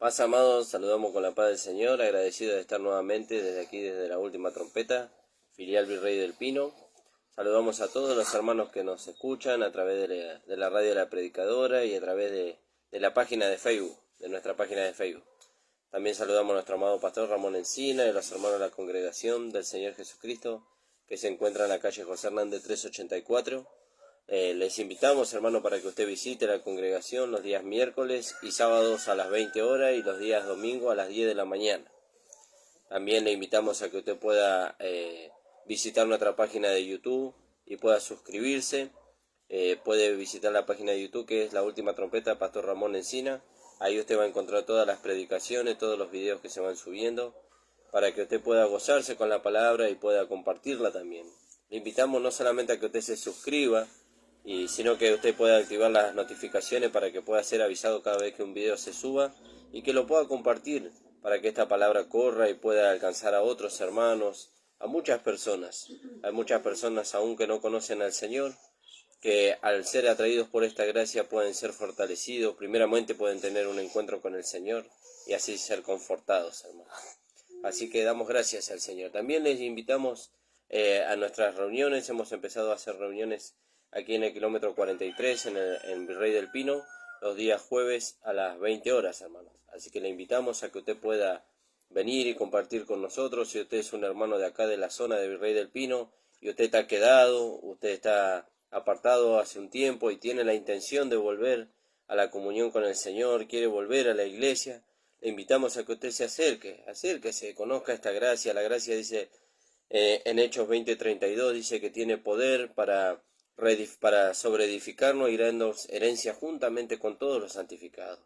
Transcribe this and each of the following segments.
Paz, amados, saludamos con la paz del Señor, agradecidos de estar nuevamente desde aquí, desde la última trompeta, filial Virrey del Pino. Saludamos a todos los hermanos que nos escuchan a través de la radio de la Predicadora y a través de la página de Facebook, de nuestra página de Facebook. También saludamos a nuestro amado pastor Ramón Encina y a los hermanos de la Congregación del Señor Jesucristo, que se encuentra en la calle José Hernández 384. Les invitamos, hermano, para que usted visite la congregación los días miércoles y sábados a las 20 horas y los días domingo a las 10 de la mañana. También le invitamos a que usted pueda visitar nuestra página de YouTube y pueda suscribirse. Puede visitar la página de YouTube, que es La Última Trompeta, Pastor Ramón Encina. Ahí usted va a encontrar todas las predicaciones, todos los videos que se van subiendo, para que usted pueda gozarse con la palabra y pueda compartirla también. Le invitamos no solamente a que usted se suscriba, sino que usted pueda activar las notificaciones para que pueda ser avisado cada vez que un video se suba y que lo pueda compartir para que esta palabra corra y pueda alcanzar a otros hermanos, a muchas personas. Hay muchas personas aún que no conocen al Señor, que al ser atraídos por esta gracia pueden ser fortalecidos, primeramente pueden tener un encuentro con el Señor y así ser confortados, hermanos. Así que damos gracias al Señor. También les invitamos a nuestras reuniones. Hemos empezado a hacer reuniones aquí en el kilómetro 43, en Virrey del Pino, los días jueves a las 20 horas, hermanos. Así que le invitamos a que usted pueda venir y compartir con nosotros. Si usted es un hermano de acá de la zona de Virrey del Pino y usted está quedado, usted está apartado hace un tiempo y tiene la intención de volver a la comunión con el Señor, quiere volver a la iglesia, le invitamos a que usted se acérquese, conozca esta gracia. La gracia dice en Hechos 20:32, dice que tiene poder para sobreedificarnos y darnos herencia juntamente con todos los santificados.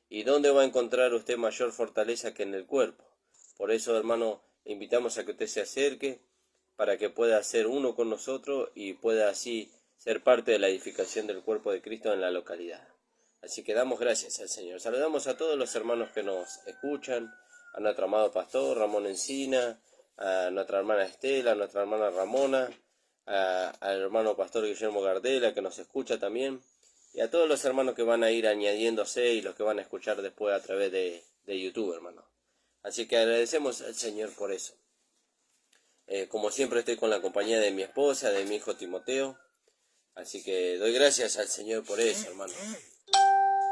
¿Y dónde va a encontrar usted mayor fortaleza que en el cuerpo? Por eso, hermano, le invitamos a que usted se acerque para que pueda ser uno con nosotros y pueda así ser parte de la edificación del cuerpo de Cristo en la localidad. Así que damos gracias al Señor. Saludamos a todos los hermanos que nos escuchan, a nuestro amado pastor Ramón Encina, a nuestra hermana Estela, a nuestra hermana Ramona, al hermano pastor Guillermo Gardela, que nos escucha también, y a todos los hermanos que van a ir añadiéndose y los que van a escuchar después a través de YouTube, hermano. Así que agradecemos al Señor por eso. Como siempre estoy con la compañía de mi esposa, de mi hijo Timoteo, así que doy gracias al Señor por eso, hermano.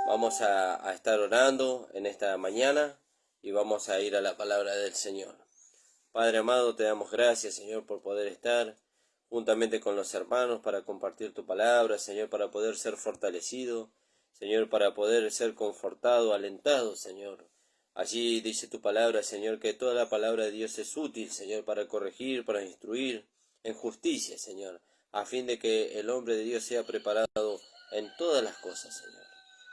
Vamos a estar orando en esta mañana y vamos a ir a la palabra del Señor. Padre amado, te damos gracias, Señor, por poder estar juntamente con los hermanos para compartir tu palabra, Señor, para poder ser fortalecido, Señor, para poder ser confortado, alentado, Señor. Allí dice tu palabra, Señor, que toda la palabra de Dios es útil, Señor, para corregir, para instruir en justicia, Señor, a fin de que el hombre de Dios sea preparado en todas las cosas, Señor.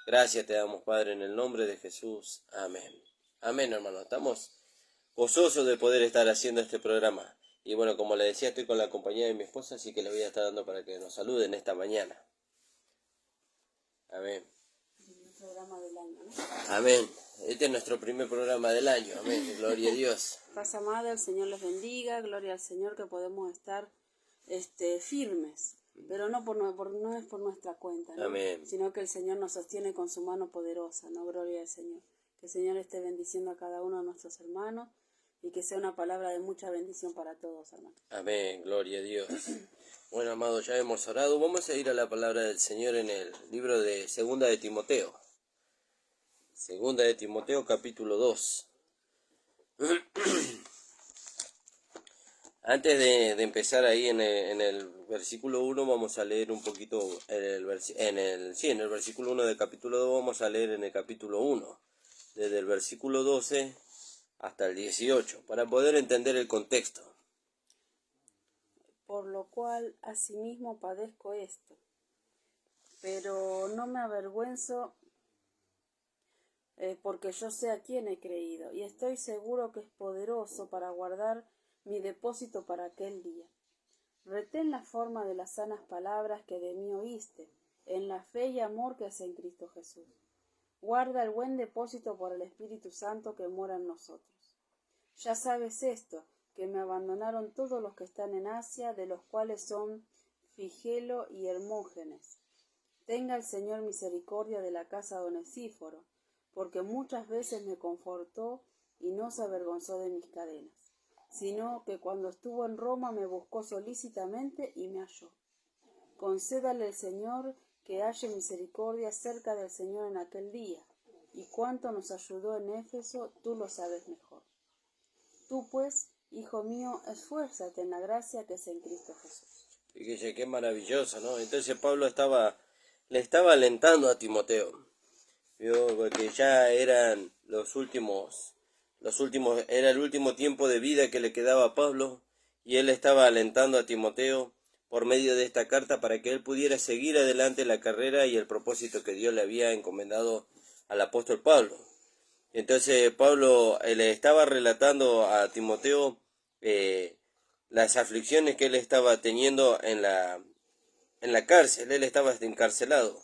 Gracias te damos, Padre, en el nombre de Jesús. Amén. Amén, hermano. Estamos gozosos de poder estar haciendo este programa. Y bueno, como le decía, estoy con la compañía de mi esposa, así que le voy a estar dando para que nos saluden esta mañana. Amén. Programa del año, ¿no? Amén. Este es nuestro primer programa del año. Amén. Gloria a Dios. Paz amada, el Señor les bendiga. Gloria al Señor, que podemos estar firmes. Pero no es por nuestra cuenta, ¿no? Amén. Sino que el Señor nos sostiene con su mano poderosa, ¿no? Gloria al Señor. Que el Señor esté bendiciendo a cada uno de nuestros hermanos y que sea una palabra de mucha bendición para todos, hermanos. Amén. Gloria a Dios. Bueno, amados, ya hemos orado. Vamos a ir a la palabra del Señor en el libro de Segunda de Timoteo. Segunda de Timoteo, capítulo 2. Antes de empezar ahí en el versículo 1, vamos a leer un poquito en el versículo 1 del capítulo 2, vamos a leer en el capítulo 1, desde el versículo 12 hasta el 18, para poder entender el contexto. Por lo cual asimismo padezco esto, pero no me avergüenzo, porque yo sé a quién he creído, y estoy seguro que es poderoso para guardar mi depósito para aquel día. Retén la forma de las sanas palabras que de mí oíste, en la fe y amor que es en Cristo Jesús. Guarda el buen depósito por el Espíritu Santo que mora en nosotros. Ya sabes esto, que me abandonaron todos los que están en Asia, de los cuales son Figelo y Hermógenes. Tenga el Señor misericordia de la casa de Onesíforo, porque muchas veces me confortó y no se avergonzó de mis cadenas, sino que cuando estuvo en Roma me buscó solícitamente y me halló. Concédale el Señor que halle misericordia cerca del Señor en aquel día, y cuánto nos ayudó en Éfeso, tú lo sabes mejor. Tú pues, hijo mío, esfuérzate en la gracia que es en Cristo Jesús. Fíjese qué maravilloso, ¿no? Entonces Pablo le estaba alentando a Timoteo, ¿vio? Porque ya eran era el último tiempo de vida que le quedaba a Pablo, y él estaba alentando a Timoteo por medio de esta carta para que él pudiera seguir adelante la carrera y el propósito que Dios le había encomendado al apóstol Pablo. Entonces Pablo le estaba relatando a Timoteo las aflicciones que él estaba teniendo en la cárcel. Él estaba encarcelado.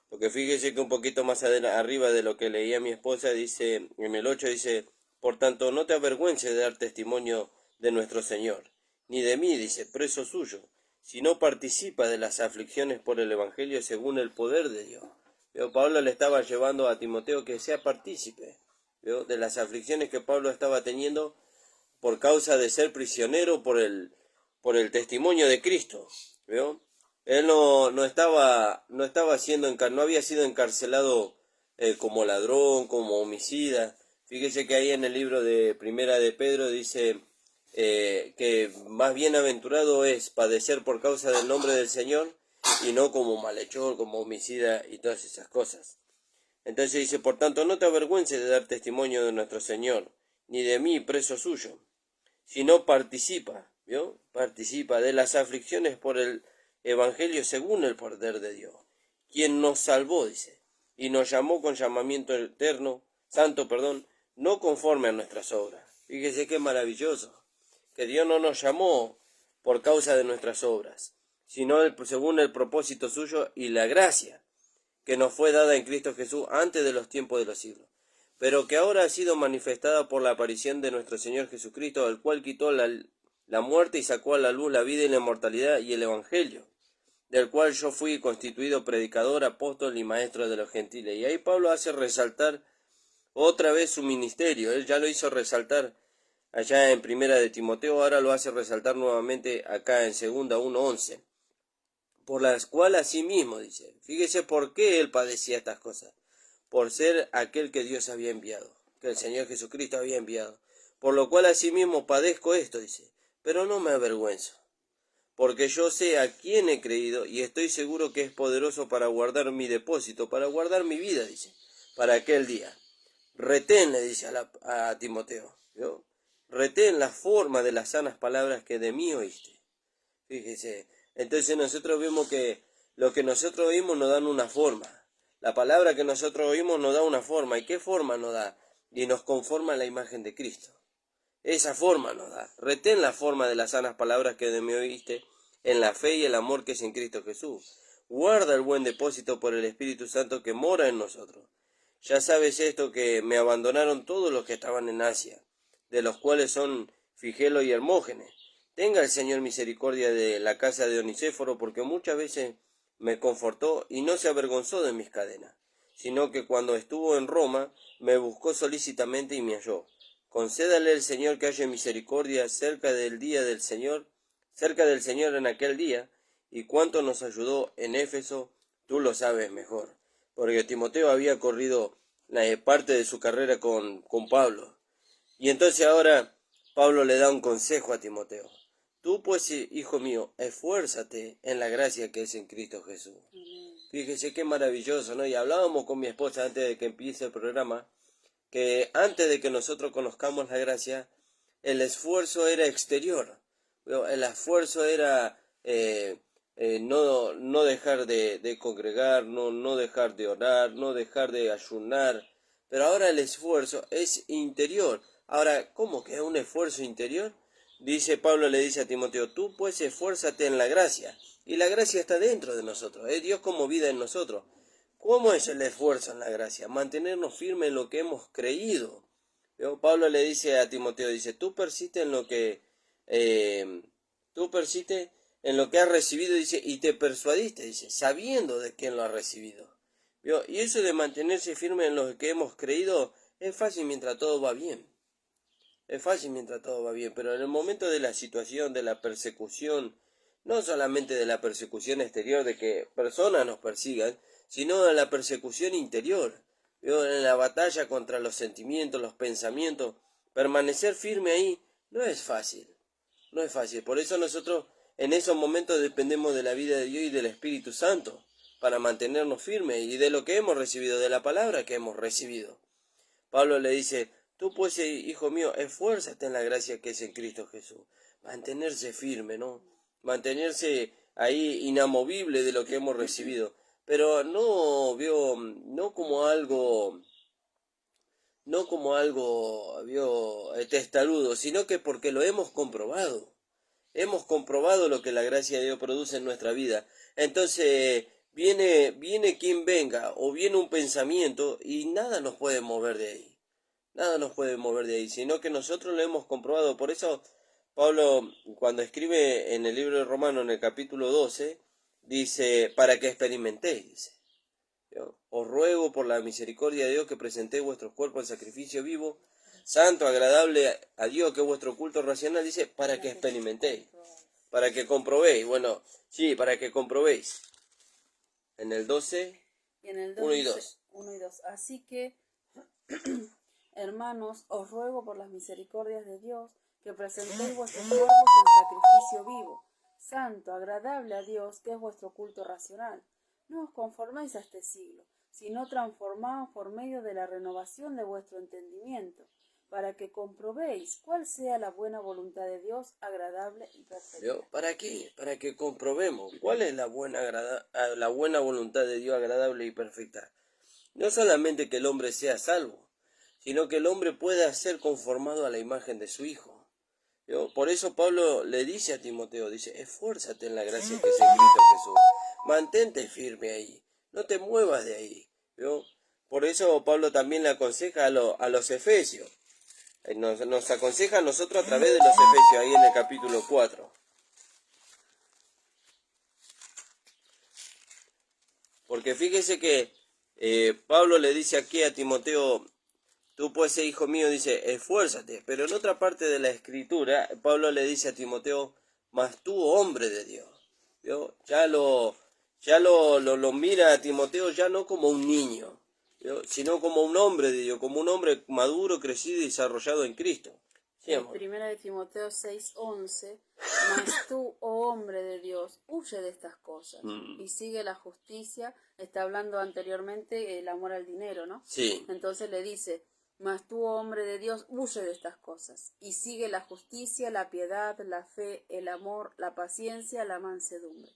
Porque fíjese que un poquito más arriba de lo que leía mi esposa, dice, en el 8 dice, por tanto, no te avergüences de dar testimonio de nuestro Señor, ni de mí, dice, preso suyo, sino participa de las aflicciones por el Evangelio según el poder de Dios. Pero Pablo le estaba llevando a Timoteo que sea partícipe, ¿vio? De las aflicciones que Pablo estaba teniendo por causa de ser prisionero por el testimonio de Cristo, ¿vio? Él no había sido encarcelado como ladrón, como homicida. Fíjese que ahí en el libro de Primera de Pedro dice que más bienaventurado es padecer por causa del nombre del Señor y no como malhechor, como homicida y todas esas cosas. Entonces dice, por tanto, no te avergüences de dar testimonio de nuestro Señor, ni de mí, preso suyo, sino participa, ¿vio? Participa de las aflicciones por el Evangelio según el poder de Dios, quien nos salvó, dice, y nos llamó con llamamiento eterno, santo, no conforme a nuestras obras. Fíjese qué maravilloso, que Dios no nos llamó por causa de nuestras obras, sino según el propósito suyo y la gracia que nos fue dada en Cristo Jesús antes de los tiempos de los siglos, pero que ahora ha sido manifestada por la aparición de nuestro Señor Jesucristo, el cual quitó la muerte y sacó a la luz la vida y la inmortalidad y el Evangelio, del cual yo fui constituido predicador, apóstol y maestro de los gentiles. Y ahí Pablo hace resaltar otra vez su ministerio. Él ya lo hizo resaltar allá en Primera de Timoteo, ahora lo hace resaltar nuevamente acá en Segunda 1:11. Por las cuales asimismo, dice, fíjese por qué él padecía estas cosas, por ser aquel que Dios había enviado, que el Señor Jesucristo había enviado, por lo cual asimismo padezco esto, dice, pero no me avergüenzo, porque yo sé a quién he creído y estoy seguro que es poderoso para guardar mi depósito, para guardar mi vida, dice, para aquel día. Retén, le dice a Timoteo, ¿vio? Retén la forma de las sanas palabras que de mí oíste. Fíjese, entonces nosotros vemos que lo que nosotros oímos nos dan una forma. La palabra que nosotros oímos nos da una forma. ¿Y qué forma nos da? Y nos conforma a la imagen de Cristo. Esa forma nos da. Retén la forma de las sanas palabras que de mí oíste, en la fe y el amor que es en Cristo Jesús. Guarda el buen depósito por el Espíritu Santo que mora en nosotros. Ya sabes esto, que me abandonaron todos los que estaban en Asia, de los cuales son Figelo y Hermógenes. Tenga el Señor misericordia de la casa de Onesíforo, porque muchas veces me confortó y no se avergonzó de mis cadenas, sino que cuando estuvo en Roma me buscó solícitamente y me halló. Concédale el Señor que haya misericordia cerca del Señor en aquel día, y cuánto nos ayudó en Éfeso, tú lo sabes mejor. Porque Timoteo había corrido la parte de su carrera con Pablo. Y entonces ahora Pablo le da un consejo a Timoteo. Tú pues, hijo mío, esfuérzate en la gracia que es en Cristo Jesús. Fíjese qué maravilloso, ¿no? Y hablábamos con mi esposa antes de que empiece el programa, que antes de que nosotros conozcamos la gracia, el esfuerzo era exterior. El esfuerzo era no dejar de congregar, no dejar de orar, no dejar de ayunar. Pero ahora el esfuerzo es interior. Ahora, ¿cómo que es un esfuerzo interior? Dice Pablo, le dice a Timoteo, tú pues esfuérzate en la gracia. Y la gracia está dentro de nosotros, es Dios como vida en nosotros. ¿Cómo es el esfuerzo en la gracia? Mantenernos firmes en lo que hemos creído. Pablo le dice a Timoteo, dice, tú persiste en lo que has recibido, dice, y te persuadiste, dice, sabiendo de quién lo has recibido. ¿Vio? Y eso de mantenerse firme en lo que hemos creído es fácil mientras todo va bien. Es fácil mientras todo va bien, pero en el momento de la situación, de la persecución, no solamente de la persecución exterior, de que personas nos persigan, sino de la persecución interior. ¿Vio? En la batalla contra los sentimientos, los pensamientos, permanecer firme ahí no es fácil. No es fácil. Por eso nosotros en esos momentos dependemos de la vida de Dios y del Espíritu Santo para mantenernos firmes y de lo que hemos recibido, de la palabra que hemos recibido. Pablo le dice, tú pues, hijo mío, esfuérzate en la gracia que es en Cristo Jesús. Mantenerse firme, ¿no? Mantenerse ahí inamovible de lo que hemos recibido. Pero no como algo, testarudo, sino que porque lo hemos comprobado. Hemos comprobado lo que la gracia de Dios produce en nuestra vida. Entonces, viene quien venga, o viene un pensamiento, y nada nos puede mover de ahí. Nada nos puede mover de ahí, sino que nosotros lo hemos comprobado. Por eso, Pablo, cuando escribe en el libro de Romanos, en el capítulo 12, dice, para que experimentéis, dice. Os ruego por la misericordia de Dios que presentéis vuestros cuerpos en sacrificio vivo, santo, agradable a Dios, que es vuestro culto racional, dice, para que experimentéis, para que comprobéis. Bueno, sí, para que comprobéis. En el 12, Y en el 1 y 2. 1 y 2. Así que, hermanos, os ruego por las misericordias de Dios que presentéis vuestros cuerpos en sacrificio vivo, santo, agradable a Dios, que es vuestro culto racional. No os conforméis a este siglo, sino transformaos por medio de la renovación de vuestro entendimiento, para que comprobéis cuál sea la buena voluntad de Dios, agradable y perfecta. ¿Para qué? Para que comprobemos cuál es la buena voluntad de Dios agradable y perfecta. No solamente que el hombre sea salvo, sino que el hombre pueda ser conformado a la imagen de su Hijo. Por eso Pablo le dice a Timoteo, dice, esfuérzate en la gracia que es en Cristo Jesús. Mantente firme ahí, no te muevas de ahí. Por eso Pablo también le aconseja a los efesios. Nos aconseja a nosotros a través de los efesios, ahí en el capítulo 4. Porque fíjese que Pablo le dice aquí a Timoteo, tú pues, hijo mío, dice, esfuérzate. Pero en otra parte de la escritura, Pablo le dice a Timoteo, mas tú, hombre de Dios. Ya lo mira a Timoteo ya no como un niño, sino como un hombre de Dios, como un hombre maduro, crecido y desarrollado en Cristo. Sí, amor. Primera de Timoteo 6:11, mas tú, oh hombre de Dios, huye de estas cosas y sigue la justicia. Está hablando anteriormente el amor al dinero, ¿no? Sí. Entonces le dice, mas tú, oh hombre de Dios, huye de estas cosas y sigue la justicia, la piedad, la fe, el amor, la paciencia, la mansedumbre.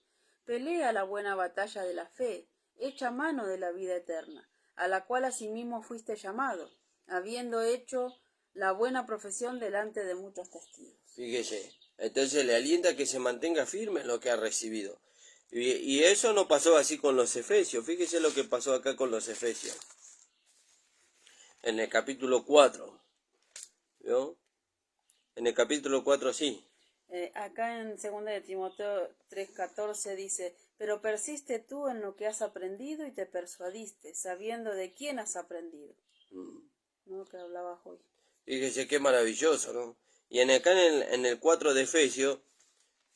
Pelea la buena batalla de la fe, echa mano de la vida eterna, a la cual asimismo fuiste llamado, habiendo hecho la buena profesión delante de muchos testigos. Fíjese, entonces le alienta a que se mantenga firme en lo que ha recibido. Y eso no pasó así con los efesios. Fíjese lo que pasó acá con los efesios. En el capítulo 4. ¿Vio? En el capítulo 4 sí. Acá en 2 de Timoteo 3:14 dice, pero persiste tú en lo que has aprendido y te persuadiste, sabiendo de quién has aprendido. ¿No? Que hablabas hoy. Fíjese qué maravilloso, ¿no? Y acá en el 4 de Efesios,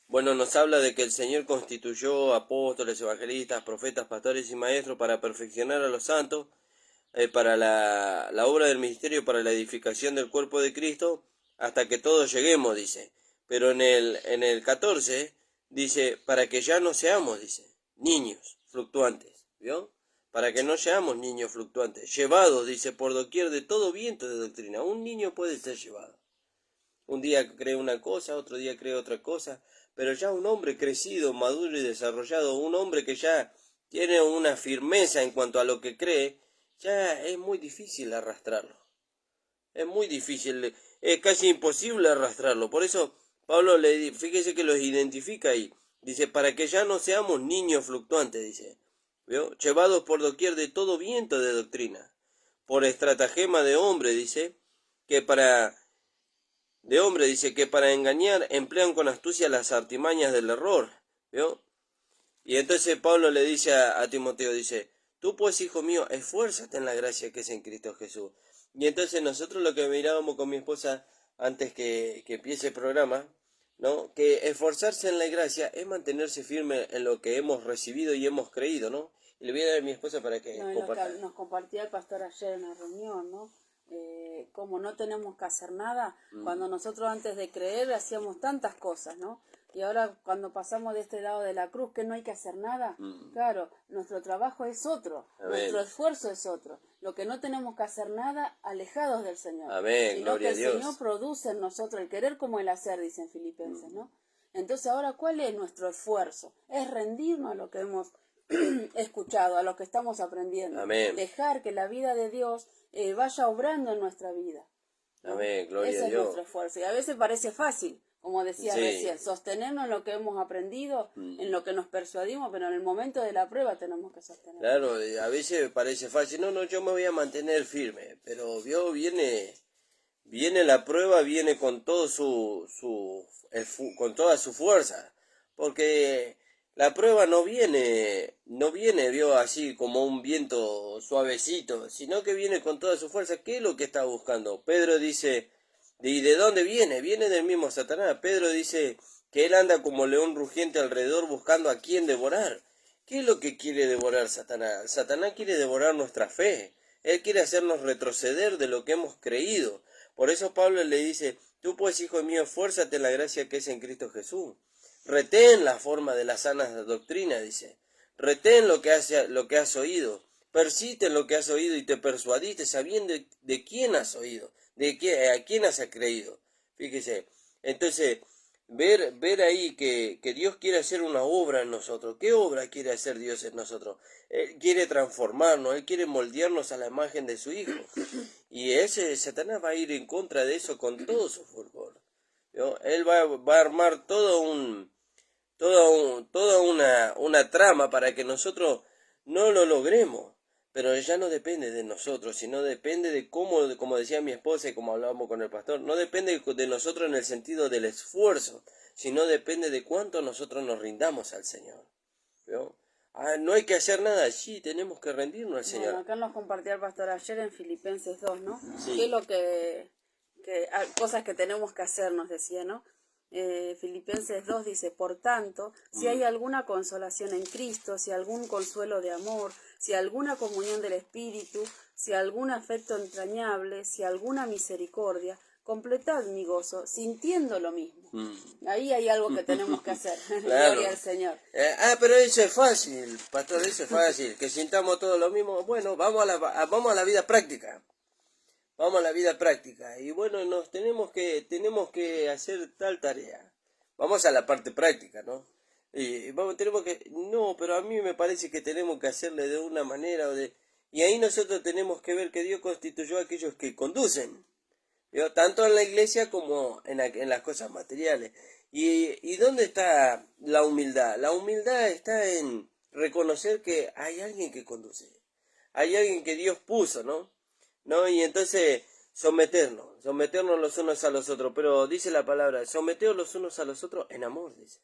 bueno, nos habla de que el Señor constituyó apóstoles, evangelistas, profetas, pastores y maestros para perfeccionar a los santos, para la obra del ministerio, para la edificación del cuerpo de Cristo, hasta que todos lleguemos, dice. Pero en el 14 dice, para que ya no seamos, dice, niños fluctuantes, ¿vio? Para que no seamos niños fluctuantes, llevados, dice, por doquier de todo viento de doctrina. Un niño puede ser llevado. Un día cree una cosa, otro día cree otra cosa, pero ya un hombre crecido, maduro y desarrollado, un hombre que ya tiene una firmeza en cuanto a lo que cree, ya es muy difícil arrastrarlo. Es muy difícil, es casi imposible arrastrarlo. Por eso Pablo fíjese que los identifica ahí. Dice, para que ya no seamos niños fluctuantes, dice. ¿Vio? Llevados por doquier de todo viento de doctrina. Por estratagema de hombre, dice, que para engañar emplean con astucia las artimañas del error. ¿Vio? Y entonces Pablo le dice a Timoteo, dice, tú pues, hijo mío, esfuérzate en la gracia que es en Cristo Jesús. Y entonces nosotros lo que mirábamos con mi esposa antes que empiece el programa, ¿no? Que esforzarse en la gracia es mantenerse firme en lo que hemos recibido y hemos creído, ¿no? Y le voy a dar a mi esposa para que No, comparta. nos compartía el pastor ayer en la reunión, ¿no? Como no tenemos que hacer nada, cuando nosotros antes de creer hacíamos tantas cosas, ¿no? Y ahora cuando pasamos de este lado de la cruz, que no hay que hacer nada, claro, nuestro trabajo es otro, Amén. Nuestro esfuerzo es otro. Lo que no tenemos que hacer nada alejados del Señor, Amén, sino gloria que el a Dios. Señor produce en nosotros el querer como el hacer, dicen Filipenses, ¿no? Entonces ahora, ¿cuál es nuestro esfuerzo? Es rendirnos a lo que hemos escuchado, a lo que estamos aprendiendo. Amén. Dejar que la vida de Dios vaya obrando en nuestra vida, ¿no? Amén, gloria Ese a es Dios. nuestro esfuerzo. Y a veces parece fácil, como decía Sí. recién, sostenernos en lo que hemos aprendido, en lo que nos persuadimos, pero en el momento de la prueba tenemos que sostener. Claro, a veces parece fácil, no, yo me voy a mantener firme, pero vio, viene la prueba, viene con todo con toda su fuerza, porque la prueba no viene, vio, así como un viento suavecito, sino que viene con toda su fuerza. ¿Qué es lo que está buscando? Pedro dice, ¿y de dónde viene? Viene del mismo Satanás. Pedro dice que él anda como león rugiente alrededor buscando a quién devorar. ¿Qué es lo que quiere devorar Satanás? Satanás quiere devorar nuestra fe. Él quiere hacernos retroceder de lo que hemos creído. Por eso Pablo le dice, tú pues, hijo mío, esfuérzate en la gracia que es en Cristo Jesús. Retén la forma de la sana doctrina, dice. Retén lo que has oído. Persiste en lo que has oído y te persuadiste sabiendo de quién has oído, a quién has creído. Fíjese, entonces, ver ahí que Dios quiere hacer una obra en nosotros. ¿Qué obra quiere hacer Dios en nosotros? Él quiere transformarnos, Él quiere moldearnos a la imagen de su Hijo. Y ese Satanás va a ir en contra de eso con todo su fulgor, ¿no? Él va a armar toda una trama para que nosotros no lo logremos. Pero ya no depende de nosotros, sino depende de cómo, como decía mi esposa y como hablábamos con el pastor, no depende de nosotros en el sentido del esfuerzo, sino depende de cuánto nosotros nos rindamos al Señor, ¿no? No hay que hacer nada, sí, tenemos que rendirnos al Señor. Bueno, acá nos compartió el pastor ayer en Filipenses 2, ¿no? Sí. ¿Qué es lo cosas que tenemos que hacer, nos decía, ¿no? Filipenses 2 dice, por tanto, si hay alguna consolación en Cristo, si algún consuelo de amor, si alguna comunión del Espíritu, si algún afecto entrañable, si alguna misericordia, completad mi gozo, sintiendo lo mismo. Ahí hay algo que tenemos que hacer. Claro. Gloria al Señor. Pero eso es fácil, pastor, eso es fácil, que sintamos todo lo mismo. Bueno, vamos a la vida práctica. Vamos a la vida práctica. Y bueno, tenemos que hacer tal tarea. Vamos a la parte práctica, ¿no? No, pero a mí me parece que tenemos que hacerle de una manera y ahí nosotros tenemos que ver que Dios constituyó a aquellos que conducen, ¿vio? Tanto en la iglesia como en las cosas materiales. ¿Y dónde está la humildad? La humildad está en reconocer que hay alguien que conduce. Hay alguien que Dios puso, ¿no? Y entonces someternos los unos a los otros. Pero dice la palabra, someteos los unos a los otros en amor, dice.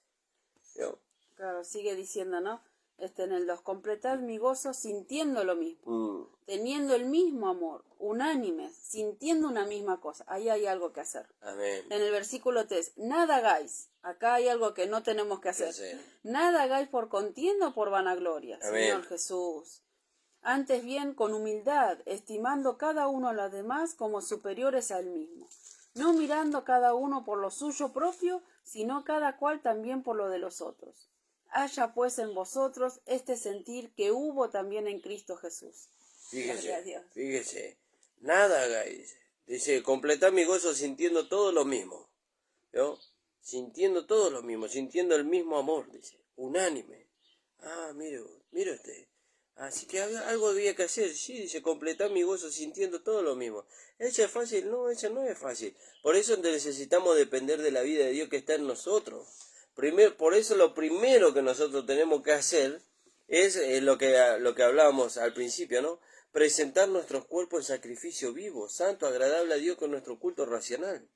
¿Vio? Claro, sigue diciendo, ¿no? En el 2, completad mi gozo sintiendo lo mismo, teniendo el mismo amor, unánimes, sintiendo una misma cosa. Ahí hay algo que hacer. Amén. En el versículo 3, nada hagáis, acá hay algo que no tenemos que hacer. Nada hagáis por contienda o por vanagloria, Amén. Señor Jesús. Antes bien, con humildad, estimando cada uno a los demás como superiores a él mismo, no mirando cada uno por lo suyo propio, sino cada cual también por lo de los otros. Haya pues en vosotros este sentir que hubo también en Cristo Jesús. Fíjese, nada hagáis. Dice, completad mi gozo sintiendo todo lo mismo, ¿no? Sintiendo todo lo mismo, sintiendo el mismo amor, dice, unánime. Mire usted. Así que algo había que hacer, sí, dice, completar mi gozo sintiendo todo lo mismo. ¿Eso es fácil? No, eso no es fácil. Por eso necesitamos depender de la vida de Dios que está en nosotros. Por eso lo primero que nosotros tenemos que hacer es lo que hablábamos al principio, ¿no? Presentar nuestros cuerpos en sacrificio vivo, santo, agradable a Dios con nuestro culto racional.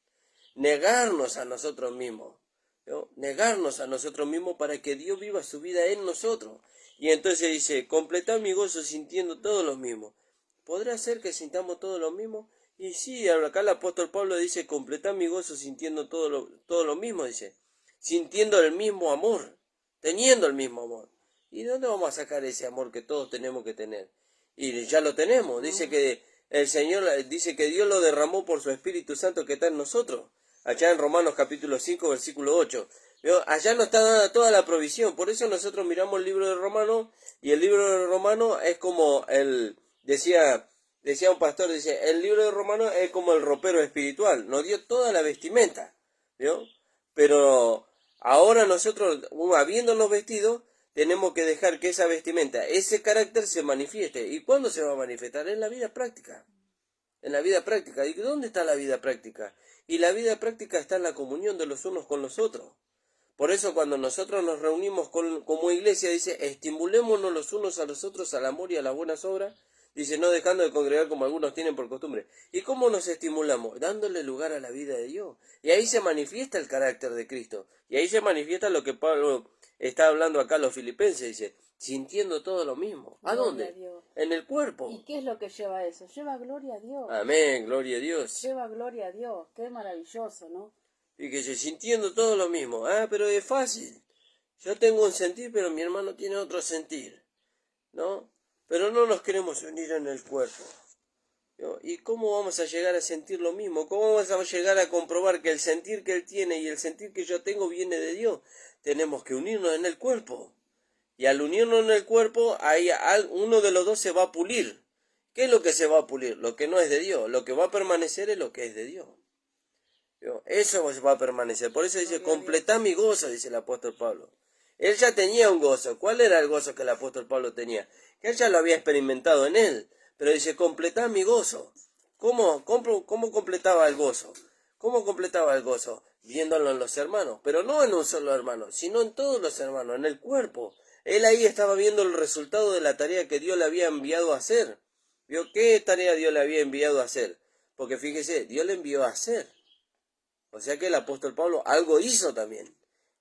Negarnos a nosotros mismos, ¿no? Negarnos a nosotros mismos para que Dios viva su vida en nosotros. Y entonces dice, completad mi gozo sintiendo todo lo mismo. ¿Podrá ser que sintamos todo lo mismo? Y sí, acá el apóstol Pablo dice, completad mi gozo sintiendo todo lo mismo, dice, sintiendo el mismo amor, teniendo el mismo amor. ¿Y de dónde vamos a sacar ese amor que todos tenemos que tener? Y ya lo tenemos, dice que el Señor, dice que Dios lo derramó por su Espíritu Santo que está en nosotros. Allá en Romanos capítulo 5, versículo 8. ¿Vio? Allá nos está dada toda la provisión. Por eso nosotros miramos el libro de Romanos, y el libro de Romanos es como decía un pastor, dice, el libro de Romanos es como el ropero espiritual. Nos dio toda la vestimenta. ¿Vio? Pero ahora nosotros, habiéndonos vestido, tenemos que dejar que esa vestimenta, ese carácter se manifieste. ¿Y cuándo se va a manifestar? En la vida práctica. En la vida práctica. ¿Y dónde está la vida práctica? Y la vida práctica está en la comunión de los unos con los otros. Por eso cuando nosotros nos reunimos como iglesia, dice, estimulémonos los unos a los otros al amor y a las buenas obras. Dice, no dejando de congregar como algunos tienen por costumbre. ¿Y cómo nos estimulamos? Dándole lugar a la vida de Dios. Y ahí se manifiesta el carácter de Cristo. Y ahí se manifiesta lo que Pablo está hablando acá a los filipenses. Dice, sintiendo todo lo mismo. ¿A dónde? En el cuerpo. ¿Y qué es lo que lleva eso? Lleva gloria a Dios. Amén, gloria a Dios. Lleva gloria a Dios. Qué maravilloso, ¿no? Y que sintiendo todo lo mismo. Pero es fácil. Yo tengo un sentir, pero mi hermano tiene otro sentir. ¿No? Pero no nos queremos unir en el cuerpo. ¿No? ¿Y cómo vamos a llegar a sentir lo mismo? ¿Cómo vamos a llegar a comprobar que el sentir que él tiene y el sentir que yo tengo viene de Dios? Tenemos que unirnos en el cuerpo. Y al unirnos en el cuerpo, ahí uno de los dos se va a pulir. ¿Qué es lo que se va a pulir? Lo que no es de Dios. Lo que va a permanecer es lo que es de Dios. ¿No? Eso va a permanecer. Por eso dice, completá mi gozo, dice el apóstol Pablo. Él ya tenía un gozo. ¿Cuál era el gozo que el apóstol Pablo tenía? Que él ya lo había experimentado en él. Pero dice, completá mi gozo. ¿Cómo completaba el gozo? ¿Cómo completaba el gozo? Viéndolo en los hermanos. Pero no en un solo hermano, sino en todos los hermanos, en el cuerpo. Él ahí estaba viendo el resultado de la tarea que Dios le había enviado a hacer. ¿Vio qué tarea Dios le había enviado a hacer? Porque fíjese, Dios le envió a hacer. O sea que el apóstol Pablo algo hizo también.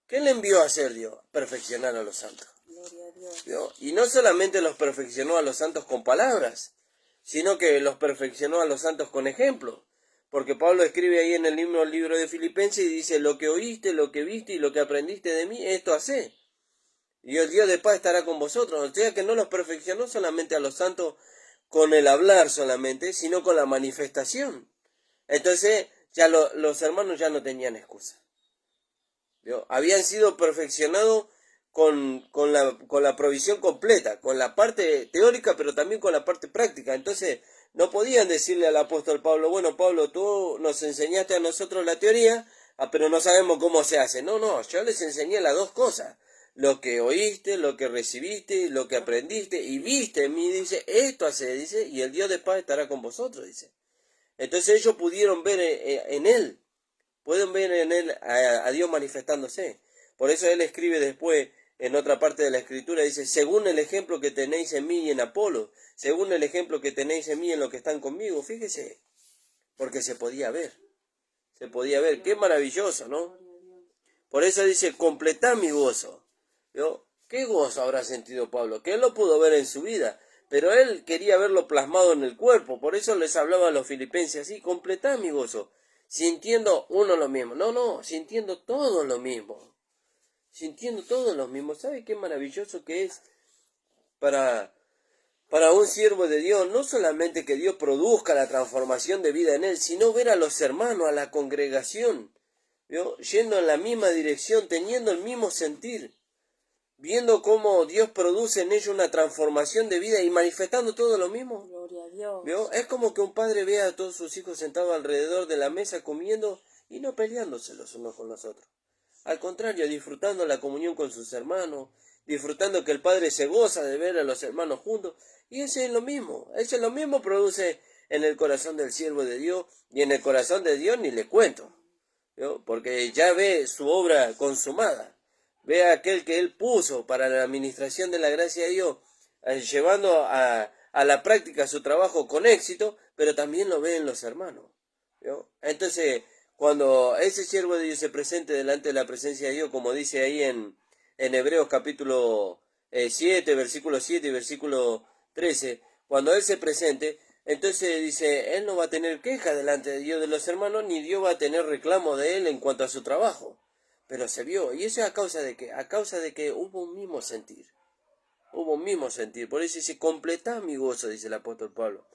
¿Qué le envió a hacer Dios? Perfeccionar a los santos. Gloria a Dios. ¿Vio? Y no solamente los perfeccionó a los santos con palabras, sino que los perfeccionó a los santos con ejemplo. Porque Pablo escribe ahí en el libro de Filipenses y dice, lo que oíste, lo que viste y lo que aprendiste de mí, esto hacé. Y el Dios de paz estará con vosotros. O sea que no los perfeccionó solamente a los santos con el hablar solamente, sino con la manifestación. Entonces, ya los hermanos ya no tenían excusa. ¿Vio? Habían sido perfeccionados con la provisión completa, con la parte teórica, pero también con la parte práctica. Entonces, no podían decirle al apóstol Pablo, bueno, Pablo, tú nos enseñaste a nosotros la teoría, pero no sabemos cómo se hace. No, yo les enseñé las dos cosas. Lo que oíste, lo que recibiste, lo que aprendiste y viste en mí, dice, esto hace, dice, y el Dios de paz estará con vosotros, dice. Entonces ellos pudieron ver en él, pueden ver en él a Dios manifestándose. Por eso él escribe después, en otra parte de la escritura, dice, según el ejemplo que tenéis en mí y en Apolo, según el ejemplo que tenéis en mí y en los que están conmigo, fíjese, porque se podía ver, qué maravilloso, ¿no? Por eso dice, completad mi gozo. ¿Vio? ¿Qué gozo habrá sentido Pablo? Que él lo pudo ver en su vida, pero él quería verlo plasmado en el cuerpo. Por eso les hablaba a los filipenses así, completad mi gozo, sintiendo uno lo mismo. No, sintiendo todo lo mismo. Sintiendo todo lo mismo. ¿Sabe qué maravilloso que es para un siervo de Dios? No solamente que Dios produzca la transformación de vida en él, sino ver a los hermanos, a la congregación, ¿vio? Yendo en la misma dirección, teniendo el mismo sentir. Viendo cómo Dios produce en ellos una transformación de vida y manifestando todo lo mismo. Gloria a Dios. ¿Vio? Es como que un padre vea a todos sus hijos sentados alrededor de la mesa comiendo y no peleándose los unos con los otros. Al contrario, disfrutando la comunión con sus hermanos, disfrutando que el padre se goza de ver a los hermanos juntos. Y eso es lo mismo produce en el corazón del siervo de Dios, y en el corazón de Dios ni le cuento. ¿Vio? Porque ya ve su obra consumada. Ve a aquel que él puso para la administración de la gracia de Dios, llevando a la práctica su trabajo con éxito, pero también lo ve en los hermanos. ¿Vio? Entonces, cuando ese siervo de Dios se presente delante de la presencia de Dios, como dice ahí en Hebreos capítulo 7, versículo 7 y versículo 13, cuando Él se presente, entonces dice, Él no va a tener queja delante de Dios de los hermanos, ni Dios va a tener reclamo de Él en cuanto a su trabajo. Pero se vio, y eso es a causa de qué, a causa de que hubo un mismo sentir. Hubo un mismo sentir. Por eso dice, completad mi gozo, dice el apóstol Pablo.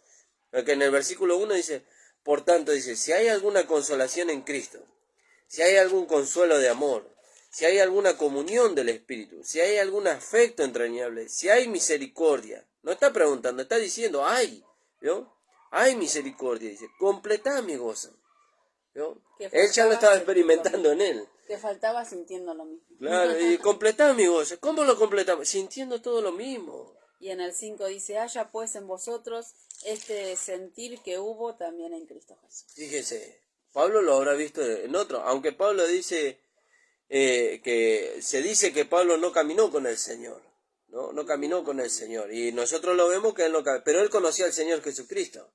Porque en el versículo 1 dice, por tanto, dice, si hay alguna consolación en Cristo, si hay algún consuelo de amor, si hay alguna comunión del Espíritu, si hay algún afecto entrañable, si hay misericordia. No está preguntando, está diciendo, hay, ¿vio? Hay misericordia, dice, completad mi gozo. ¿Vio? Él ya lo estaba experimentando en él. Que faltaba sintiendo lo mismo. Claro, y completar mi gozo. ¿Cómo lo completamos? Sintiendo todo lo mismo. Y en el 5 dice, haya pues en vosotros este sentir que hubo también en Cristo Jesús. Fíjese, Pablo lo habrá visto en otro, aunque Pablo dice que se dice que Pablo no caminó con el Señor, no caminó con el Señor, y nosotros lo vemos que él no caminó, pero él conocía al Señor Jesucristo,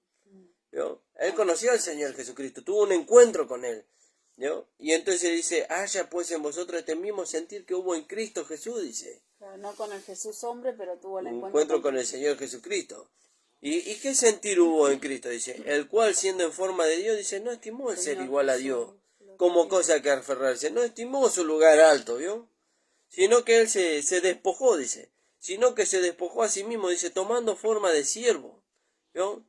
¿vio? Él conocía al Señor Jesucristo, tuvo un encuentro con él, ¿vio? Y entonces dice, haya pues en vosotros este mismo sentir que hubo en Cristo Jesús, dice. Claro, no con el Jesús hombre, pero tuvo el encuentro con el Señor Jesucristo. ¿Y qué sentir hubo en Cristo? Dice, el cual siendo en forma de Dios, dice, no estimó el ser igual a Dios como cosa que aferrarse, no estimó su lugar alto, ¿vio? Sino que él se despojó, dice, sino que se despojó a sí mismo, dice, tomando forma de siervo, ¿vio?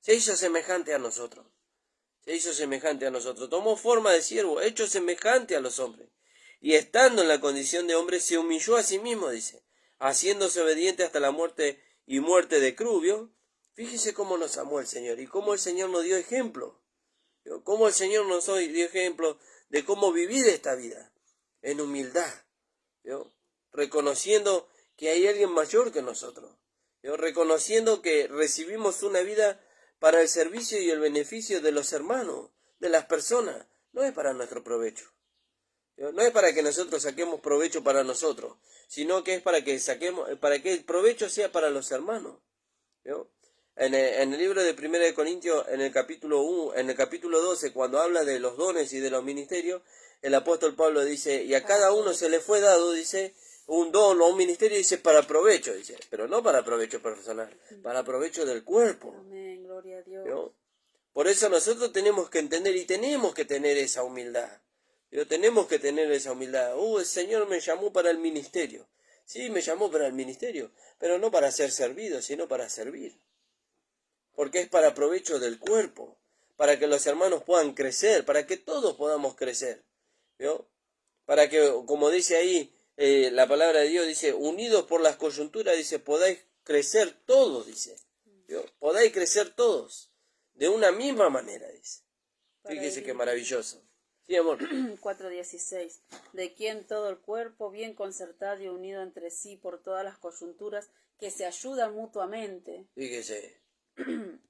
Se hizo semejante a nosotros, tomó forma de siervo, hecho semejante a los hombres, y estando en la condición de hombre, se humilló a sí mismo, dice, haciéndose obediente hasta la muerte y muerte de cruz, ¿vio? Fíjese cómo nos amó el Señor y cómo el Señor nos dio ejemplo. ¿Vio? Cómo el Señor nos dio ejemplo de cómo vivir esta vida en humildad, ¿vio? Reconociendo que hay alguien mayor que nosotros, ¿vio? Reconociendo que recibimos una vida para el servicio y el beneficio de los hermanos, de las personas, no es para nuestro provecho. No es para que nosotros saquemos provecho para nosotros, sino que es para que el provecho sea para los hermanos. ¿Vio? En el libro de 1 de Corintios, en el capítulo 12, cuando habla de los dones y de los ministerios, el apóstol Pablo dice, y a cada uno se le fue dado, dice, un don o un ministerio, dice, para provecho, dice, pero no para provecho personal, para provecho del cuerpo. Amén, gloria a Dios. ¿Vio? Por eso nosotros tenemos que entender y tenemos que tener esa humildad. Tenemos que tener esa humildad. El Señor me llamó para el ministerio. Sí, me llamó para el ministerio, pero no para ser servido, sino para servir. Porque es para provecho del cuerpo, para que los hermanos puedan crecer, para que todos podamos crecer. ¿Vio? Para que, como dice ahí, la palabra de Dios dice, unidos por las coyunturas, dice, podáis crecer todos, dice. ¿Vio? Podáis crecer todos, de una misma manera, dice. Fíjese qué maravilloso. Sí, amor. 4:16. De quien todo el cuerpo, bien concertado y unido entre sí por todas las coyunturas, que se ayudan mutuamente. Fíjese.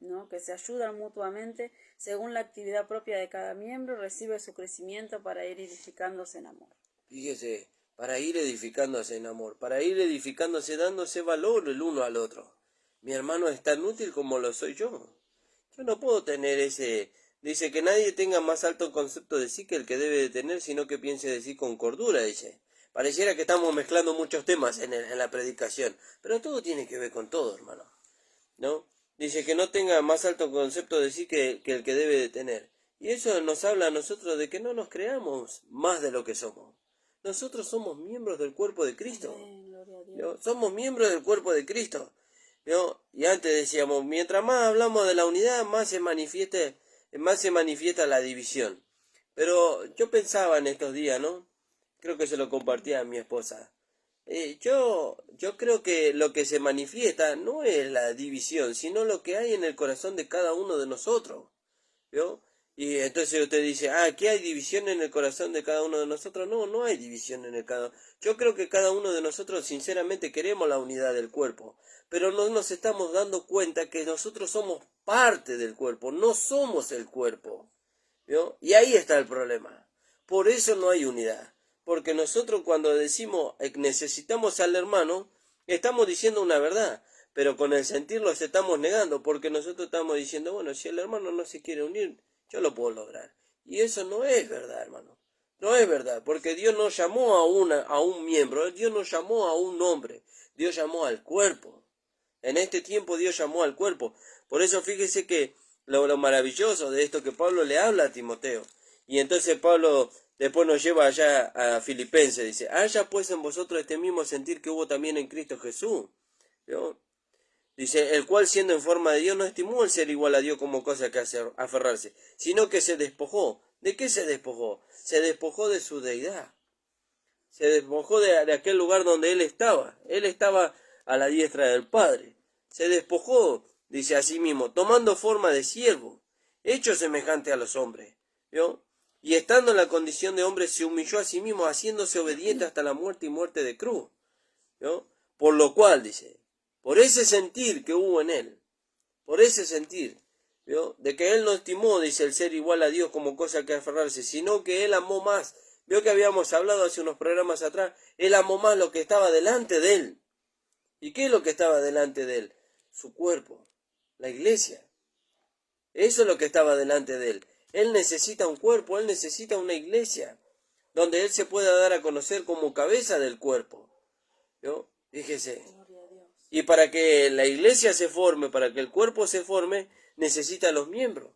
¿No? Que se ayudan mutuamente según la actividad propia de cada miembro, recibe su crecimiento para ir edificándose en amor. Fíjese, para ir edificándose en amor, para ir edificándose, dándose valor el uno al otro. Mi hermano es tan útil como lo soy yo. Yo no puedo tener ese... Dice que nadie tenga más alto concepto de sí que el que debe de tener, sino que piense de sí con cordura, dice. Pareciera que estamos mezclando muchos temas en la predicación, pero todo tiene que ver con todo, hermano, ¿no? Dice que no tenga más alto concepto de sí que el que debe de tener. Y eso nos habla a nosotros de que no nos creamos más de lo que somos. Nosotros somos miembros del cuerpo de Cristo. ¿No? Somos miembros del cuerpo de Cristo. ¿No? Y antes decíamos, mientras más hablamos de la unidad, más se manifiesta la división. Pero yo pensaba en estos días, ¿no? Creo que se lo compartía a mi esposa. Yo creo que lo que se manifiesta no es la división, sino lo que hay en el corazón de cada uno de nosotros, ¿vio? Y entonces usted dice, ¿qué hay división en el corazón de cada uno de nosotros? No, no hay división en el cada. Yo creo que cada uno de nosotros sinceramente queremos la unidad del cuerpo, pero no nos estamos dando cuenta que nosotros somos parte del cuerpo, no somos el cuerpo, ¿vio? Y ahí está el problema. Por eso no hay unidad. Porque nosotros cuando decimos necesitamos al hermano, estamos diciendo una verdad, pero con el sentir los estamos negando, porque nosotros estamos diciendo, bueno, si el hermano no se quiere unir, yo lo puedo lograr. Y eso no es verdad, hermano. No es verdad, porque Dios no llamó a un miembro, Dios no llamó a un hombre, Dios llamó al cuerpo. En este tiempo Dios llamó al cuerpo. Por eso fíjese que lo maravilloso de esto que Pablo le habla a Timoteo. Y entonces Pablo después nos lleva allá a Filipenses, dice, haya pues en vosotros este mismo sentir que hubo también en Cristo Jesús. ¿Vio? Dice, el cual siendo en forma de Dios no estimó el ser igual a Dios como cosa que aferrarse, sino que se despojó. ¿De qué se despojó? Se despojó de su deidad. Se despojó de aquel lugar donde él estaba. Él estaba a la diestra del Padre. Se despojó, dice a sí mismo, tomando forma de siervo, hecho semejante a los hombres. ¿Vio? Y estando en la condición de hombre, se humilló a sí mismo, haciéndose obediente hasta la muerte y muerte de cruz. ¿Vio? Por lo cual, dice, por ese sentir que hubo en él, por ese sentir, ¿vio? De que él no estimó, dice, el ser igual a Dios como cosa que aferrarse, sino que él amó más. Vio que habíamos hablado hace unos programas atrás, él amó más lo que estaba delante de él. ¿Y qué es lo que estaba delante de él? Su cuerpo, la iglesia. Eso es lo que estaba delante de él. Él necesita un cuerpo, él necesita una iglesia, donde él se pueda dar a conocer como cabeza del cuerpo. ¿Vio? Fíjese. Y para que la iglesia se forme, para que el cuerpo se forme, necesita los miembros.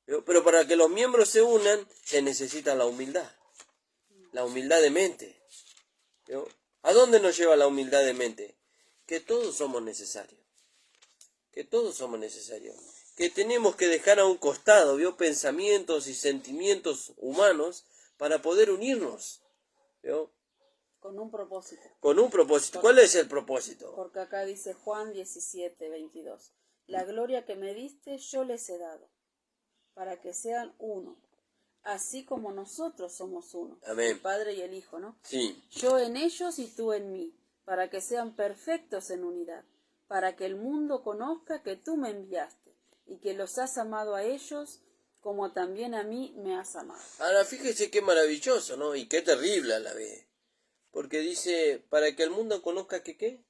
¿Vio? Pero para que los miembros se unan, se necesita la humildad de mente. ¿Vio? ¿A dónde nos lleva la humildad de mente? Que todos somos necesarios. Que todos somos necesarios. Que tenemos que dejar a un costado, ¿vio? Pensamientos y sentimientos humanos para poder unirnos. ¿Vio? Con un propósito. Con un propósito. ¿Cuál es el propósito? Porque acá dice Juan 17, 22. La gloria que me diste yo les he dado, para que sean uno, así como nosotros somos uno. Amén. El Padre y el Hijo, ¿no? Sí. Yo en ellos y tú en mí, para que sean perfectos en unidad, para que el mundo conozca que tú me enviaste y que los has amado a ellos como también a mí me has amado. Ahora fíjese qué maravilloso, ¿no? Y qué terrible a la vez. Porque dice, para que el mundo conozca que qué.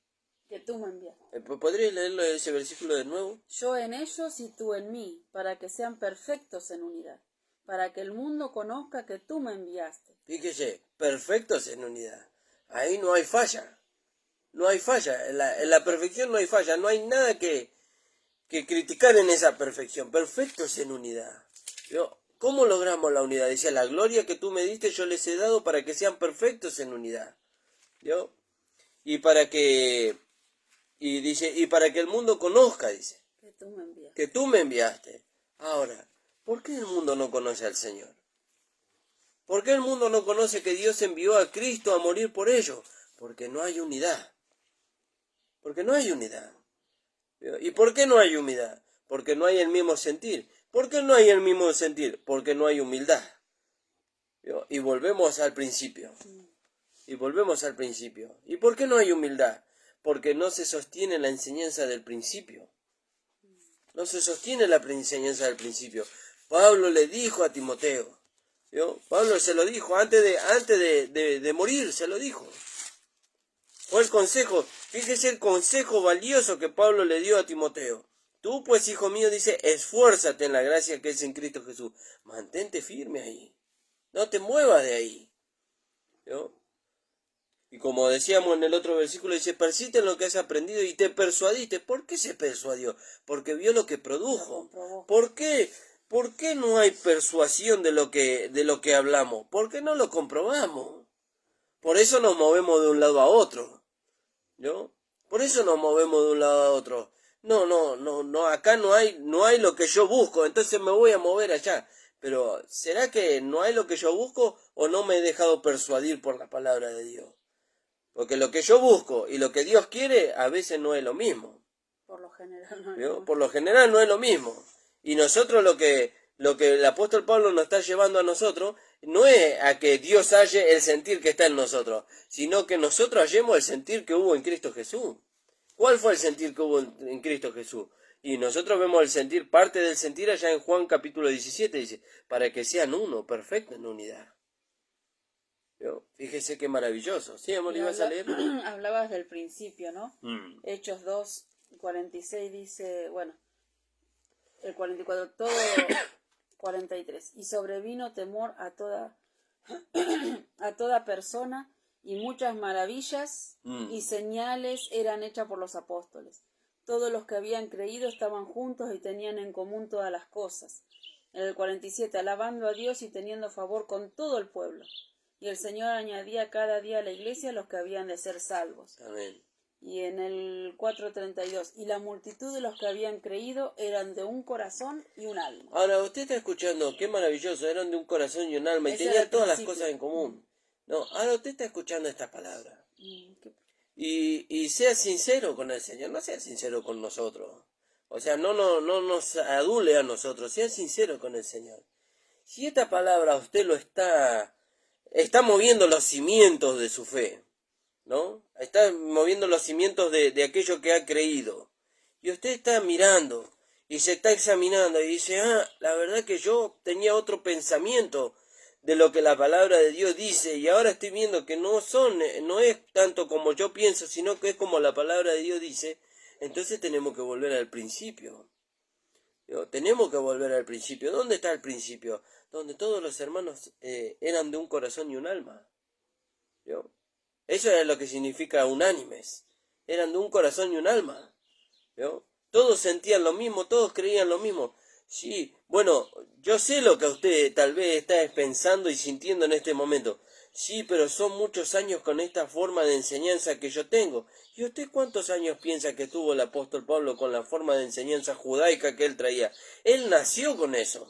Que tú me enviaste. ¿Podrías leerlo ese versículo de nuevo? Yo en ellos y tú en mí, para que sean perfectos en unidad, para que el mundo conozca que tú me enviaste. Fíjese, perfectos en unidad. Ahí no hay falla. No hay falla. En la perfección no hay falla. No hay nada que criticar en esa perfección. Perfectos en unidad. ¿Vio? ¿Cómo logramos la unidad? Dice, la gloria que tú me diste yo les he dado para que sean perfectos en unidad. ¿Vio? Y para que el mundo conozca, dice. Que tú me enviaste. Que tú me enviaste. Ahora, ¿por qué el mundo no conoce al Señor? ¿Por qué el mundo no conoce que Dios envió a Cristo a morir por ellos? Porque no hay unidad. Porque no hay unidad. ¿Y por qué no hay unidad? Porque no hay el mismo sentir. ¿Por qué no hay el mismo sentir? Porque no hay humildad. Y volvemos al principio. Y volvemos al principio. ¿Y por qué no hay humildad? Porque no se sostiene la enseñanza del principio. No se sostiene la enseñanza del principio. Pablo le dijo a Timoteo. ¿Vio? Pablo se lo dijo antes de morir, se lo dijo. Fue el consejo. Fíjese el consejo valioso que Pablo le dio a Timoteo. Tú, pues, hijo mío, dice, esfuérzate en la gracia que es en Cristo Jesús. Mantente firme ahí. No te muevas de ahí. ¿Vio? Y como decíamos en el otro versículo, dice, persiste en lo que has aprendido y te persuadiste. ¿Por qué se persuadió? Porque vio lo que produjo. ¿Por qué? ¿Por qué no hay persuasión de lo que hablamos? Porque no lo comprobamos. Por eso nos movemos de un lado a otro. ¿No? Por eso nos movemos de un lado a otro. No, acá no hay lo que yo busco, entonces me voy a mover allá. Pero, ¿será que no hay lo que yo busco o no me he dejado persuadir por la palabra de Dios? Porque lo que yo busco y lo que Dios quiere a veces no es lo mismo. Por lo general no es ¿Vio? lo mismo. Por lo general no es lo mismo. Y nosotros lo que el apóstol Pablo nos está llevando a nosotros no es a que Dios halle el sentir que está en nosotros, sino que nosotros hallemos el sentir que hubo en Cristo Jesús. ¿Cuál fue el sentir que hubo en Cristo Jesús? Y nosotros vemos el sentir, parte del sentir allá en Juan capítulo 17, dice, para que sean uno, perfecto en unidad. ¿Vio? Fíjese qué maravilloso. ¿Sí, amor, ibas a leer? Hablabas del principio, ¿no? Hechos 2, 46 dice, bueno, el 44, todo 43. Y sobrevino temor a toda persona, y muchas maravillas y señales eran hechas por los apóstoles. Todos los que habían creído estaban juntos y tenían en común todas las cosas. En el 47, alabando a Dios y teniendo favor con todo el pueblo. Y el Señor añadía cada día a la iglesia los que habían de ser salvos. Amén. Y en el 4:32, y la multitud de los que habían creído eran de un corazón y un alma. Ahora, usted está escuchando, qué maravilloso, eran de un corazón y un alma, y Ese tenían era todas las principio. cosas en común. No, ahora usted está escuchando esta palabra. ¿Qué? Y sea sincero con el Señor, no sea sincero con nosotros. O sea, no nos adule a nosotros, sea sincero con el Señor. Si esta palabra usted lo está moviendo los cimientos de su fe, ¿no? Está moviendo los cimientos de aquello que ha creído. Y usted está mirando y se está examinando y dice, la verdad que yo tenía otro pensamiento de lo que la palabra de Dios dice, y ahora estoy viendo que no es tanto como yo pienso, sino que es como la palabra de Dios dice. Entonces tenemos que volver al principio. Tenemos que volver al principio. ¿Dónde está el principio? Donde todos los hermanos eran de un corazón y un alma. ¿Yo? Eso es lo que significa unánimes. Eran de un corazón y un alma. ¿Yo? Todos sentían lo mismo, todos creían lo mismo. Sí, bueno, yo sé lo que usted tal vez está pensando y sintiendo en este momento. Sí, pero son muchos años con esta forma de enseñanza que yo tengo. ¿Y usted cuántos años piensa que tuvo el apóstol Pablo con la forma de enseñanza judaica que él traía? Él nació con eso.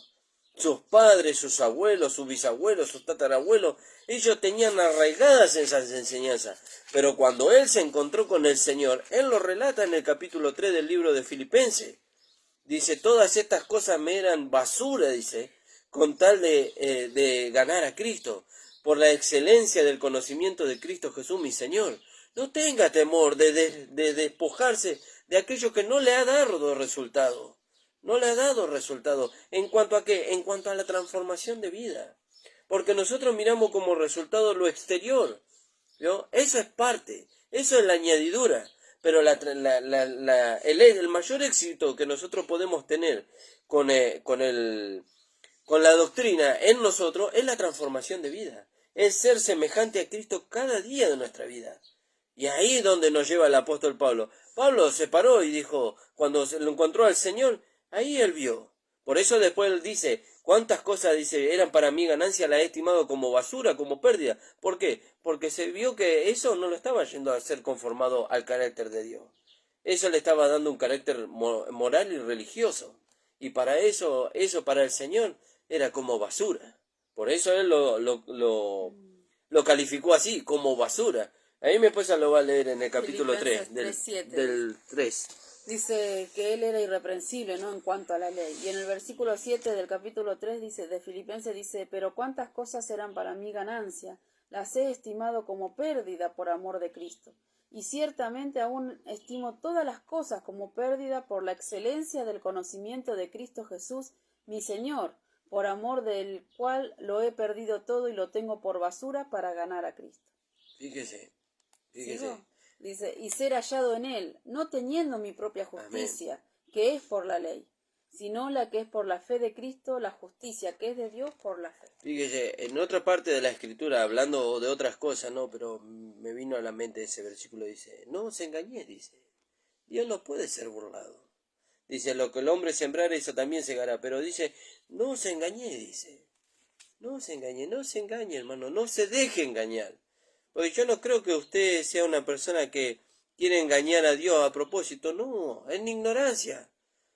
Sus padres, sus abuelos, sus bisabuelos, sus tatarabuelos, ellos tenían arraigadas esas enseñanzas. Pero cuando él se encontró con el Señor, él lo relata en el capítulo 3 del libro de Filipenses. Dice, todas estas cosas me eran basura, dice, con tal de ganar a Cristo, por la excelencia del conocimiento de Cristo Jesús, mi Señor. No tenga temor de despojarse de aquello que no le ha dado resultado. No le ha dado resultado. ¿En cuanto a qué? En cuanto a la transformación de vida. Porque nosotros miramos como resultado lo exterior. ¿Vio? Eso es parte, eso es la añadidura. Pero el mayor éxito que nosotros podemos tener con la doctrina en nosotros es la transformación de vida. Es ser semejante a Cristo cada día de nuestra vida. Y ahí es donde nos lleva el apóstol Pablo. Pablo se paró y dijo, cuando se lo encontró al Señor, ahí él vio. Por eso después él dice, cuántas cosas, dice, eran para mí ganancia, las he estimado como basura, como pérdida. ¿Por qué? Porque se vio que eso no lo estaba yendo a ser conformado al carácter de Dios. Eso le estaba dando un carácter moral y religioso. Y para eso para el Señor era como basura. Por eso él lo calificó así, como basura. Ahí mi esposa lo va a leer en el capítulo 3 del 3. Dice que él era irreprensible, ¿no? En cuanto a la ley. Y en el versículo 7 del capítulo 3 dice, de Filipenses dice, pero cuántas cosas eran para mí ganancia, las he estimado como pérdida por amor de Cristo. Y ciertamente aún estimo todas las cosas como pérdida por la excelencia del conocimiento de Cristo Jesús, mi Señor, por amor del cual lo he perdido todo y lo tengo por basura para ganar a Cristo. Fíjese. ¿Sigo? Dice, y ser hallado en él, no teniendo mi propia justicia, que es por la ley, sino la que es por la fe de Cristo, la justicia que es de Dios por la fe. Fíjese, en otra parte de la Escritura, hablando de otras cosas, ¿no? Pero me vino a la mente ese versículo, dice, no os engañéis, dice, Dios no puede ser burlado. Dice, lo que el hombre sembrare, eso también segará, pero dice, no os engañéis, dice, no se engañe, hermano, no se deje engañar. Porque yo no creo que usted sea una persona que quiere engañar a Dios a propósito, no, en ignorancia.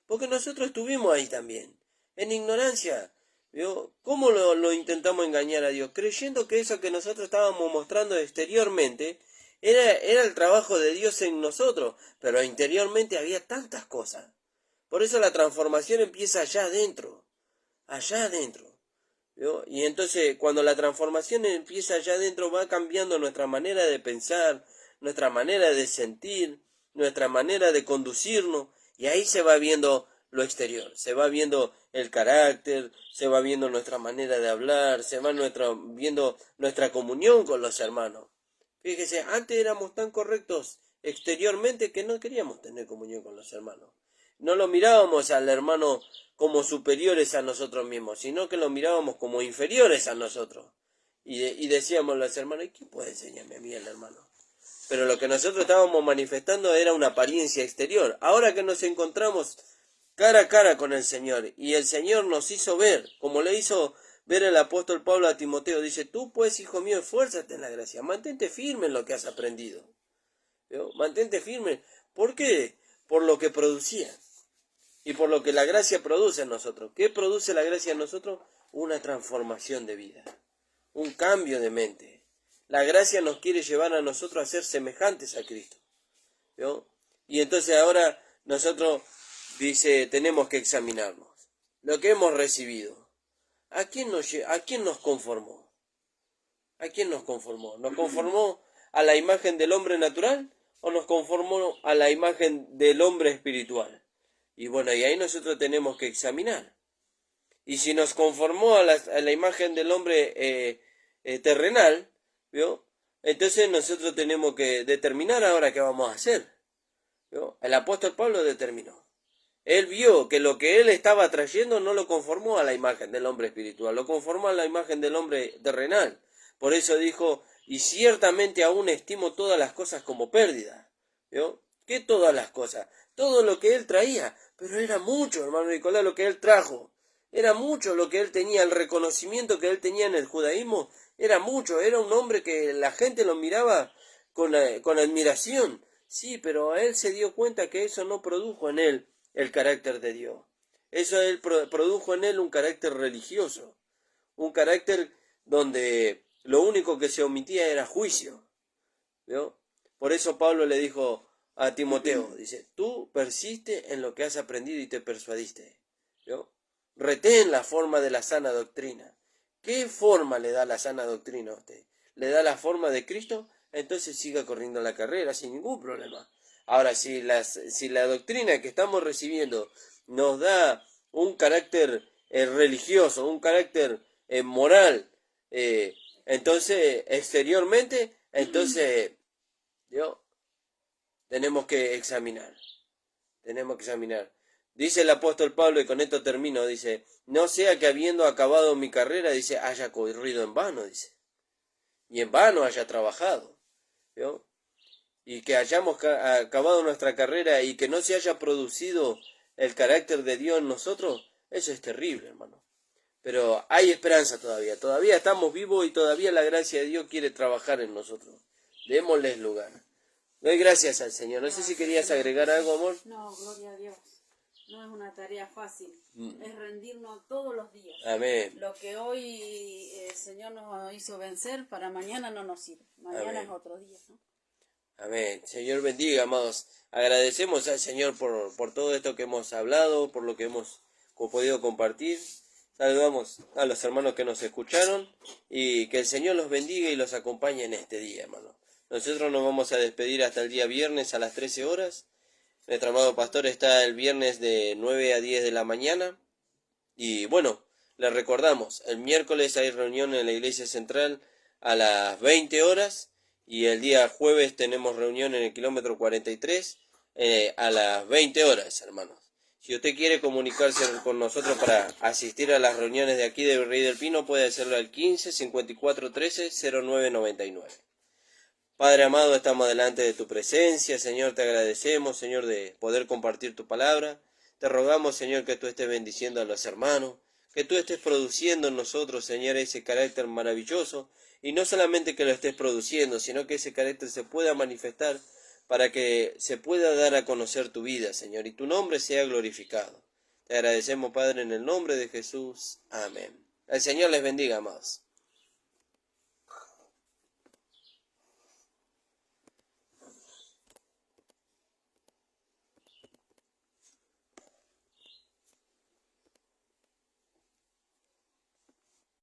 Porque nosotros estuvimos ahí también, en ignorancia. ¿Vio? ¿Cómo lo intentamos engañar a Dios? Creyendo que eso que nosotros estábamos mostrando exteriormente era el trabajo de Dios en nosotros, pero interiormente había tantas cosas. Por eso la transformación empieza allá adentro, allá adentro. ¿Vio? Y entonces cuando la transformación empieza allá adentro va cambiando nuestra manera de pensar, nuestra manera de sentir, nuestra manera de conducirnos, y ahí se va viendo lo exterior, se va viendo el carácter, se va viendo nuestra manera de hablar, se va viendo nuestra comunión con los hermanos. Fíjese, antes éramos tan correctos exteriormente que no queríamos tener comunión con los hermanos. no lo mirábamos al hermano como superiores a nosotros mismos, sino que lo mirábamos como inferiores a nosotros. Y decíamos los hermanos, ¿y qué puede enseñarme a mí el hermano? Pero lo que nosotros estábamos manifestando era una apariencia exterior. Ahora que nos encontramos cara a cara con el Señor, y el Señor nos hizo ver, como le hizo ver el apóstol Pablo a Timoteo, dice, tú pues, hijo mío, esfuérzate en la gracia, mantente firme en lo que has aprendido. ¿Vio? Mantente firme. ¿Por qué? Por lo que producía. Y por lo que la gracia produce en nosotros. ¿Qué produce la gracia en nosotros? Una transformación de vida. Un cambio de mente. La gracia nos quiere llevar a nosotros a ser semejantes a Cristo. ¿Vio? Y entonces ahora nosotros, dice, tenemos que examinarnos. Lo que hemos recibido. ¿A quién nos conformó? ¿A quién nos conformó? ¿Nos conformó a la imagen del hombre natural o nos conformó a la imagen del hombre espiritual? Y bueno, y ahí nosotros tenemos que examinar. Y si nos conformó a la imagen del hombre terrenal, ¿vio? Entonces nosotros tenemos que determinar ahora qué vamos a hacer. ¿Vio? El apóstol Pablo determinó. Él vio que lo que él estaba trayendo no lo conformó a la imagen del hombre espiritual, lo conformó a la imagen del hombre terrenal. Por eso dijo, y ciertamente aún estimo todas las cosas como pérdida. ¿Vio? ¿Qué todas las cosas? Todo lo que él traía, pero era mucho, hermano Nicolás, lo que él trajo. Era mucho lo que él tenía, el reconocimiento que él tenía en el judaísmo, era mucho, era un hombre que la gente lo miraba con admiración. Sí, pero él se dio cuenta que eso no produjo en él el carácter de Dios. Eso él produjo en él un carácter religioso, un carácter donde lo único que se omitía era juicio. ¿Vio? Por eso Pablo le dijo a Timoteo, dice, tú persiste en lo que has aprendido y te persuadiste. ¿Vio? Retén la forma de la sana doctrina. ¿Qué forma le da la sana doctrina a usted? ¿Le da la forma de Cristo? Entonces siga corriendo la carrera sin ningún problema. Ahora, si la doctrina que estamos recibiendo nos da un carácter religioso, un carácter moral, entonces exteriormente, entonces ¿yo? Tenemos que examinar. Dice el apóstol Pablo, y con esto termino, dice, no sea que habiendo acabado mi carrera, dice, haya corrido en vano, dice, y en vano haya trabajado, ¿vio? Y que hayamos acabado nuestra carrera y que no se haya producido el carácter de Dios en nosotros, eso es terrible, hermano. Pero hay esperanza todavía estamos vivos y todavía la gracia de Dios quiere trabajar en nosotros. Démosles lugar. Doy gracias al Señor. No sé si querías agregar algo, amor. No, gloria a Dios. No es una tarea fácil. Es rendirnos todos los días. Amén. Lo que hoy el Señor nos hizo vencer, para mañana no nos sirve. Mañana Amén. es otro día, ¿no? Amén. Señor bendiga, amados. Agradecemos al Señor por todo esto que hemos hablado, por lo que hemos podido compartir. Saludamos a los hermanos que nos escucharon y que el Señor los bendiga y los acompañe en este día, hermano. Nosotros nos vamos a despedir hasta el día viernes a las 13 horas. Nuestro amado pastor está el viernes de 9 a 10 de la mañana. Y bueno, les recordamos, el miércoles hay reunión en la iglesia central a las 20 horas. Y el día jueves tenemos reunión en el kilómetro 43 a las 20 horas, hermanos. Si usted quiere comunicarse con nosotros para asistir a las reuniones de aquí de Virrey del Pino, puede hacerlo al 15 54 13 09 99. Padre amado, estamos delante de tu presencia, Señor, te agradecemos, Señor, de poder compartir tu palabra. Te rogamos, Señor, que tú estés bendiciendo a los hermanos, que tú estés produciendo en nosotros, Señor, ese carácter maravilloso, y no solamente que lo estés produciendo, sino que ese carácter se pueda manifestar para que se pueda dar a conocer tu vida, Señor, y tu nombre sea glorificado. Te agradecemos, Padre, en el nombre de Jesús. Amén. El Señor les bendiga, amados.